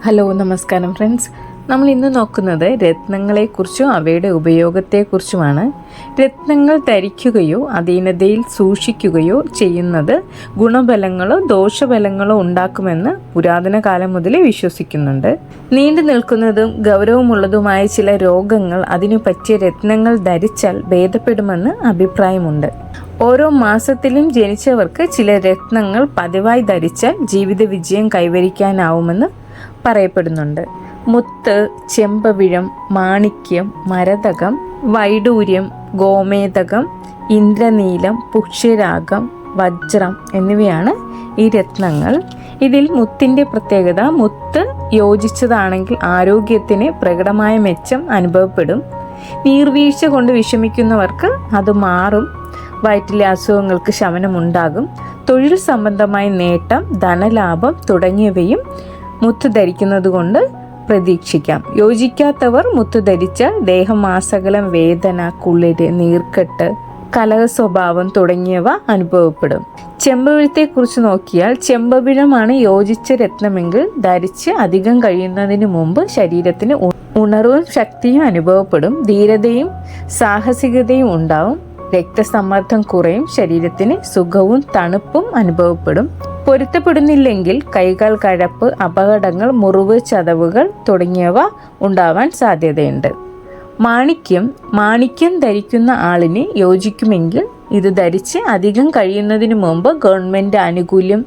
Hello നമസ്കാരം friends. നമ്മൾ ഇന്ന് നോക്കുന്നത് രത്നങ്ങളെക്കുറിച്ചും അവയുടെ ഉപയോഗത്തെക്കുറിച്ചുമാണ്. രത്നങ്ങൾ ധരിക്കുകയോ അധീനതയിൽ സൂക്ഷിക്കുകയോ ചെയ്യുന്നത് ഗുണഫലങ്ങളോ ദോഷഫലങ്ങളോ ഉണ്ടാക്കുമെന്ന് പുരാതന കാലം മുതലേ വിശ്വസിക്കുന്നുണ്ട്. നീണ്ടു നിൽക്കുന്നതും ഗൗരവമുള്ളതുമായ ചില രോഗങ്ങൾ അതിനു പറ്റിയ രത്നങ്ങൾ ധരിച്ചാൽ ഭേദപ്പെടുമെന്ന് അഭിപ്രായമുണ്ട്. ഓരോ മാസത്തിലും ജനിച്ചവർക്ക് ചില രത്നങ്ങൾ പതിവായി ധരിച്ചാൽ ജീവിത വിജയം കൈവരിക്കാനാവുമെന്ന് പറയപ്പെടുന്നുണ്ട്. മുത്ത്, ചെമ്പവിഴം, മാണിക്യം, മരതകം, വൈഡൂര്യം, ഗോമേതകം, ഇന്ദ്രനീലം, പുഷ്യരാഗം, വജ്രം എന്നിവയാണ് ഈ രത്നങ്ങൾ. ഇതിൽ മുത്തിൻ്റെ പ്രത്യേകത, മുത്ത് യോജിച്ചതാണെങ്കിൽ ആരോഗ്യത്തിന് പ്രകടമായ മെച്ചം അനുഭവപ്പെടും. നീർവീഴ്ച കൊണ്ട് വിഷമിക്കുന്നവർക്ക് അത് മാറും. വയറ്റിലെ അസുഖങ്ങൾക്ക് ശമനമുണ്ടാകും. തൊഴിൽ സംബന്ധമായ നേട്ടം, ധനലാഭം തുടങ്ങിയവയും മുത്ത് ധരിക്കുന്നത് കൊണ്ട് പ്രതീക്ഷിക്കാം. യോജിക്കാത്തവർ മുത്ത് ധരിച്ചാൽ ദേഹമാസകലം വേദന, കുളിര്, നീർക്കെട്ട്, കലഹ സ്വഭാവം തുടങ്ങിയവ അനുഭവപ്പെടും. ചെമ്പവിഴത്തെക്കുറിച്ച് നോക്കിയാൽ ചെമ്പവിഴമാണ് യോജിച്ച രത്നമെങ്കിൽ ധരിച്ച് അധികം കഴിയുന്നതിന് മുമ്പ് ശരീരത്തിന് ഉണർവും ശക്തിയും അനുഭവപ്പെടും. ധീരതയും സാഹസികതയും ഉണ്ടാവും. രക്തസമ്മർദ്ദം കുറയും. ശരീരത്തിന് സുഖവും തണുപ്പും അനുഭവപ്പെടും. പൊരുത്തപ്പെടുന്നില്ലെങ്കിൽ കൈകാൽ കഴപ്പ്, അപകടങ്ങൾ, മുറിവ്, ചതവുകൾ തുടങ്ങിയവ ഉണ്ടാവാൻ സാധ്യതയുണ്ട്. മാണിക്യം ധരിക്കുന്ന ആളിന് യോജിക്കുമെങ്കിൽ ഇത് ധരിച്ച് അധികം കഴിയുന്നതിന് മുമ്പ് ഗവൺമെൻറ് ആനുകൂല്യം,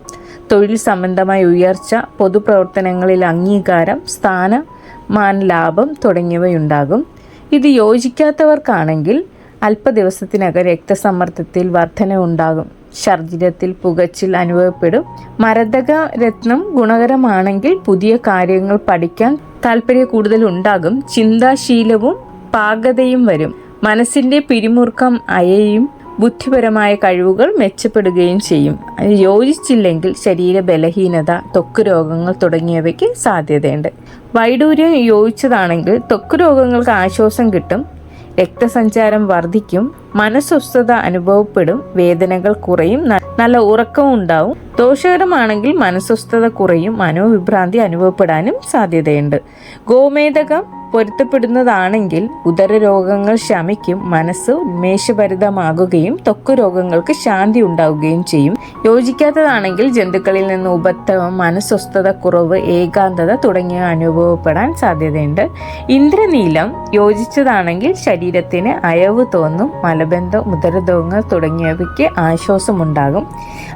തൊഴിൽ സംബന്ധമായ ഉയർച്ച, പൊതുപ്രവർത്തനങ്ങളിൽ അംഗീകാരം, സ്ഥാനമാന ലാഭം തുടങ്ങിയവയുണ്ടാകും. ഇത് യോജിക്കാത്തവർക്കാണെങ്കിൽ അല്പദിവസത്തിനകം രക്തസമ്മർദ്ദത്തിൽ വർധന ഉണ്ടാകും. ശരീരത്തിൽ പുകച്ചിൽ അനുഭവപ്പെടും. മരതക രത്നം ഗുണകരമാണെങ്കിൽ പുതിയ കാര്യങ്ങൾ പഠിക്കാൻ താല്പര്യം കൂടുതൽ ഉണ്ടാകും. ചിന്താശീലവും പാകതയും വരും. മനസ്സിൻ്റെ പിരിമുറുക്കം അയയും. ബുദ്ധിപരമായ കഴിവുകൾ മെച്ചപ്പെടുകയും ചെയ്യും. യോജിച്ചില്ലെങ്കിൽ ശരീര ബലഹീനത, ത്വക്ക് രോഗങ്ങൾ തുടങ്ങിയവയ്ക്ക് സാധ്യതയുണ്ട്. വൈഡൂര്യം യോജിച്ചതാണെങ്കിൽ ത്വക്ക് രോഗങ്ങൾക്ക് ആശ്വാസം കിട്ടും. രക്തസഞ്ചാരം വർദ്ധിക്കും. മനസ്വസ്ഥത അനുഭവപ്പെടും. വേദനകൾ കുറയും. നല്ല ഉറക്കവും ഉണ്ടാവും. ദോഷകരമാണെങ്കിൽ മനസ്വസ്ഥത കുറയും. മനോവിഭ്രാന്തി അനുഭവപ്പെടാനും സാധ്യതയുണ്ട്. ഗോമേതകം പൊരുത്തപ്പെടുന്നതാണെങ്കിൽ ഉദരരോഗങ്ങൾ ശമിക്കും. മനസ്സ് ഉന്മേഷഭരിതമാകുകയും ത്വക്ക് രോഗങ്ങൾക്ക് ശാന്തി ഉണ്ടാവുകയും ചെയ്യും. യോജിക്കാത്തതാണെങ്കിൽ ജന്തുക്കളിൽ നിന്ന് ഉപദ്രവം, മനസ്വസ്ഥത കുറവ്, ഏകാന്തത തുടങ്ങിയവ അനുഭവപ്പെടാൻ സാധ്യതയുണ്ട്. ഇന്ദ്രനീലം യോജിച്ചതാണെങ്കിൽ ശരീരത്തിന് അയവ് തോന്നും. മലബന്ധം, ഉദരരോഗങ്ങൾ തുടങ്ങിയവയ്ക്ക് ആശ്വാസമുണ്ടാകും.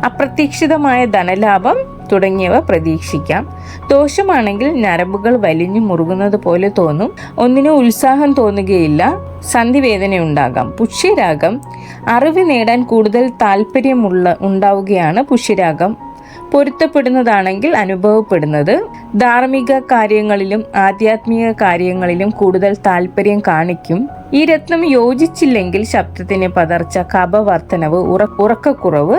അപ്രതീക്ഷിതമായ ധനലാഭം തുടങ്ങിയവ പ്രതീക്ഷിക്കാം. ദോഷമാണെങ്കിൽ ഞരമ്പുകൾ വലിഞ്ഞു മുറുകുന്നത് പോലെ തോന്നും. ഒന്നിനും ഉത്സാഹം തോന്നുകയില്ല. സന്ധിവേദന ഉണ്ടാകാം. പുഷ്യരാഗം അറിവ് നേടാൻ കൂടുതൽ ഉണ്ടാവുകയാണ്. പുഷ്യരാഗം പൊരുത്തപ്പെടുന്നതാണെങ്കിൽ അനുഭവപ്പെടുന്നത് ധാർമ്മിക കാര്യങ്ങളിലും ആധ്യാത്മിക കാര്യങ്ങളിലും കൂടുതൽ താല്പര്യം കാണിക്കും. ഈ രത്നം യോജിച്ചില്ലെങ്കിൽ ശബ്ദത്തിന് പതർച്ച, കഫവർദ്ധനവ്, ഉറക്കക്കുറവ്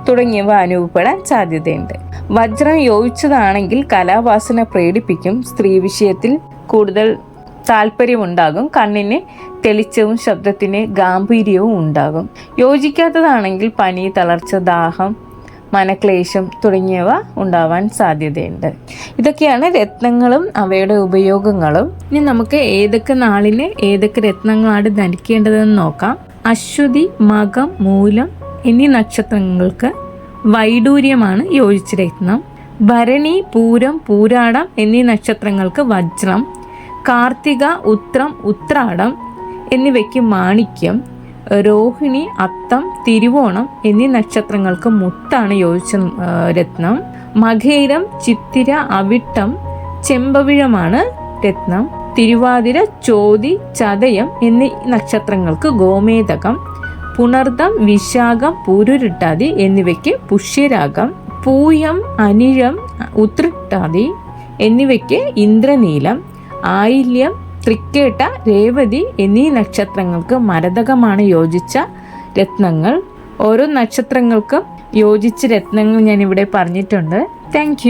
തുടങ്ങിയവ അനുഭവപ്പെടാൻ സാധ്യതയുണ്ട്. വജ്രം യോജിച്ചതാണെങ്കിൽ കലാവാസന പ്രകടിപ്പിക്കും. സ്ത്രീ വിഷയത്തിൽ കൂടുതൽ താല്പര്യമുണ്ടാകും. കണ്ണിന് തെളിച്ചവും ശബ്ദത്തിന് ഗാംഭീര്യവും ഉണ്ടാകും. യോജിക്കാത്തതാണെങ്കിൽ പനി, തളർച്ച, ദാഹം, മനക്ലേശം തുടങ്ങിയവ ഉണ്ടാവാൻ സാധ്യതയുണ്ട്. ഇതൊക്കെയാണ് രത്നങ്ങളും അവയുടെ ഉപയോഗങ്ങളും. ഇനി നമുക്ക് ഏതൊക്കെ നാളിന് ഏതൊക്കെ രത്നങ്ങളാണ് ധരിക്കേണ്ടതെന്ന് നോക്കാം. അശ്വതി, മകം, മൂലം എന്നീ നക്ഷത്രങ്ങൾക്ക് വൈഡൂര്യമാണ് യോജിച്ച രത്നം. ഭരണി, പൂരം, പൂരാടം എന്നീ നക്ഷത്രങ്ങൾക്ക് വജ്രം. കാർത്തിക, ഉത്രം, ഉത്രാടം എന്നിവയ്ക്ക് മാണിക്യം. രോഹിണി, അത്തം, തിരുവോണം എന്നീ നക്ഷത്രങ്ങൾക്ക് മുത്താണ് യോജിച്ച രത്നം. മകയിരം, ചിത്തിര, അവിട്ടം, ചെമ്പവിഴമാണ് രത്നം. തിരുവാതിര, ചോതി, ചതയം എന്നീ നക്ഷത്രങ്ങൾക്ക് ഗോമേതകം. പുണർദം, വിശാഖം, പൂരുരുട്ടാതി എന്നിവയ്ക്ക് പുഷ്യരാഗം. പൂയം, അനിഴം, ഉത്രട്ടാതി എന്നിവയ്ക്ക് ഇന്ദ്രനീലം. ആയില്യം, തൃക്കേട്ട, രേവതി എന്നീ നക്ഷത്രങ്ങൾക്ക് മരതകമാണ് യോജിച്ച രത്നങ്ങൾ. ഓരോ നക്ഷത്രങ്ങൾക്കും യോജിച്ച രത്നങ്ങൾ ഞാനിവിടെ പറഞ്ഞിട്ടുണ്ട്. താങ്ക്